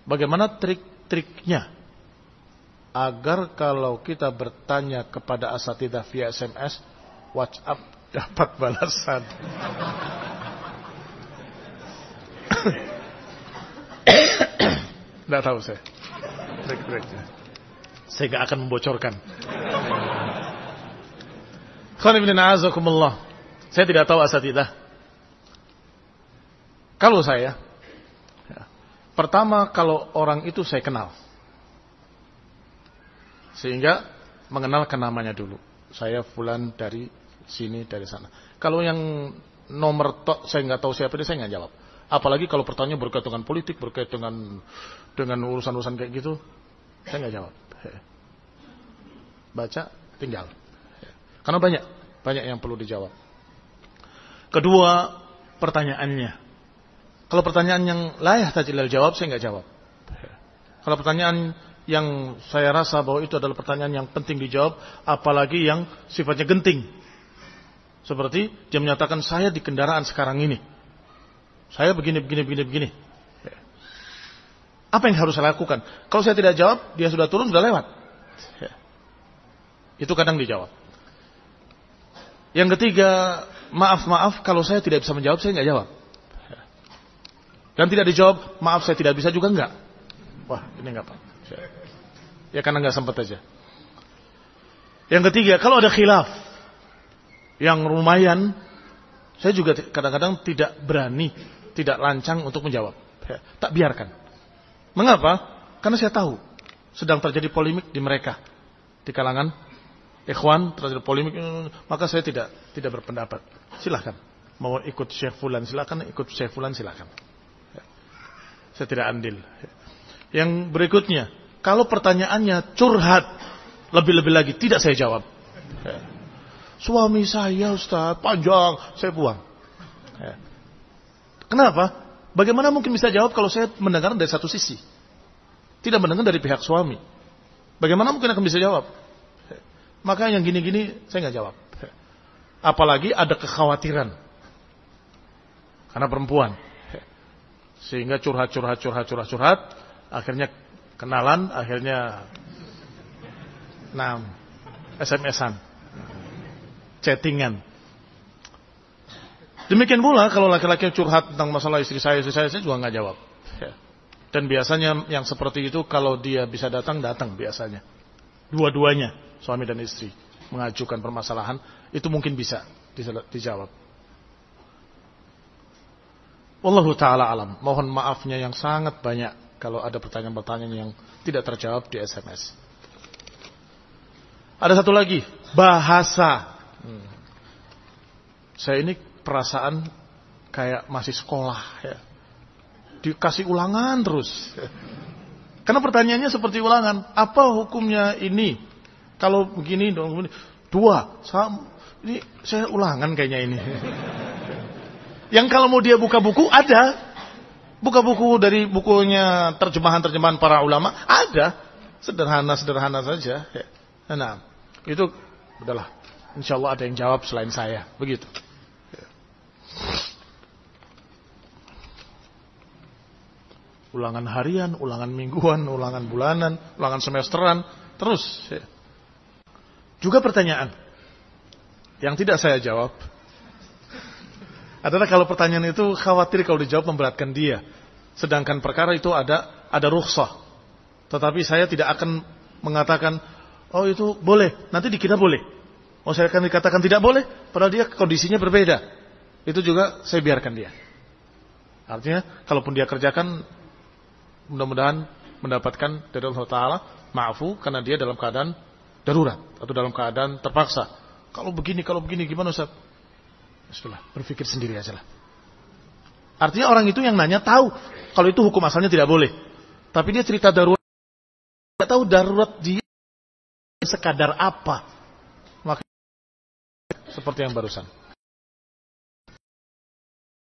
bagaimana trik-triknya agar kalau kita bertanya kepada asatidzah via SMS, WhatsApp dapat balasan? Tidak tahu saya trik-triknya. Saya gak akan membocorkan. Saya tidak tahu asatidzah. Kalau saya, pertama kalau orang itu saya kenal, sehingga mengenalkan namanya dulu. Saya fulan dari sini, dari sana. Kalau yang nomor tok saya nggak tahu siapa dia, saya nggak jawab. Apalagi kalau pertanyaan berkaitan dengan politik, berkaitan dengan urusan-urusan kayak gitu, saya nggak jawab. Baca, tinggal. Karena banyak yang perlu dijawab. Kedua, pertanyaannya. Kalau pertanyaan yang la yahtaj ilal jawab, saya nggak jawab. Kalau pertanyaan yang saya rasa bahwa itu adalah pertanyaan yang penting dijawab, apalagi yang sifatnya genting. Seperti dia menyatakan, saya di kendaraan sekarang ini, saya begini. Apa yang harus saya lakukan? Kalau saya tidak jawab, dia sudah turun, sudah lewat. Itu kadang dijawab. Yang ketiga, maaf, kalau saya tidak bisa menjawab, saya nggak jawab. Dan tidak dijawab, maaf saya tidak bisa juga enggak. Wah, ini enggak apa. Ya karena enggak sempat aja. Yang ketiga, kalau ada khilaf yang lumayan, saya juga kadang-kadang tidak berani, tidak lancang untuk menjawab. Tak biarkan. Mengapa? Karena saya tahu sedang terjadi polemik di mereka, di kalangan ikhwan terjadi polemik, maka saya tidak berpendapat. Silakan. Mau ikut Syekh Fulan silakan, ikut Syekh Fulan silakan. Saya tidak andil. Yang berikutnya, kalau pertanyaannya curhat, lebih-lebih lagi tidak saya jawab. Suami saya Ustaz, panjang, saya buang. Kenapa? Bagaimana mungkin bisa jawab kalau saya mendengar dari satu sisi? Tidak mendengar dari pihak suami. Bagaimana mungkin akan bisa jawab? Maka yang gini-gini saya nggak jawab. Apalagi ada kekhawatiran. Karena perempuan. Sehingga curhat. Akhirnya kenalan, akhirnya SMS-an. Chattingan. Demikian pula kalau laki-laki curhat tentang masalah istri saya juga nggak jawab. Dan biasanya yang seperti itu kalau dia bisa datang biasanya. Dua-duanya, suami dan istri, mengajukan permasalahan, itu mungkin bisa dijawab. Wallahu ta'ala alam. Mohon maafnya yang sangat banyak kalau ada pertanyaan-pertanyaan yang tidak terjawab di SMS. Ada satu lagi, bahasa. Saya ini perasaan kayak masih sekolah ya. Dikasih ulangan terus. Karena pertanyaannya seperti ulangan. Apa hukumnya ini? Kalau begini, dua. Ini saya ulangan kayaknya ini. Yang kalau mau dia buka buku, ada. Buka buku dari bukunya terjemahan-terjemahan para ulama, ada. Sederhana-sederhana saja. Nah, itu udahlah. Insya Allah ada yang jawab selain saya. Begitu. Ulangan harian, ulangan mingguan, ulangan bulanan, ulangan semesteran, terus. Juga pertanyaan yang tidak saya jawab adalah kalau pertanyaan itu khawatir kalau dijawab memberatkan dia. Sedangkan perkara itu ada rukhsah. Tetapi saya tidak akan mengatakan, oh itu boleh, nanti dikira boleh. Oh saya akan dikatakan tidak boleh, padahal dia kondisinya berbeda. Itu juga saya biarkan dia. Artinya, kalaupun dia kerjakan, mudah-mudahan mendapatkan dari Allah Ta'ala ma'fu, karena dia dalam keadaan darurat atau dalam keadaan terpaksa. Kalau begini gimana Ustaz? Sudah, berpikir sendiri aja lah. Artinya orang itu yang nanya tahu kalau itu hukum asalnya tidak boleh. Tapi dia cerita darurat, tidak tahu darurat dia sekadar apa. Maka seperti yang barusan.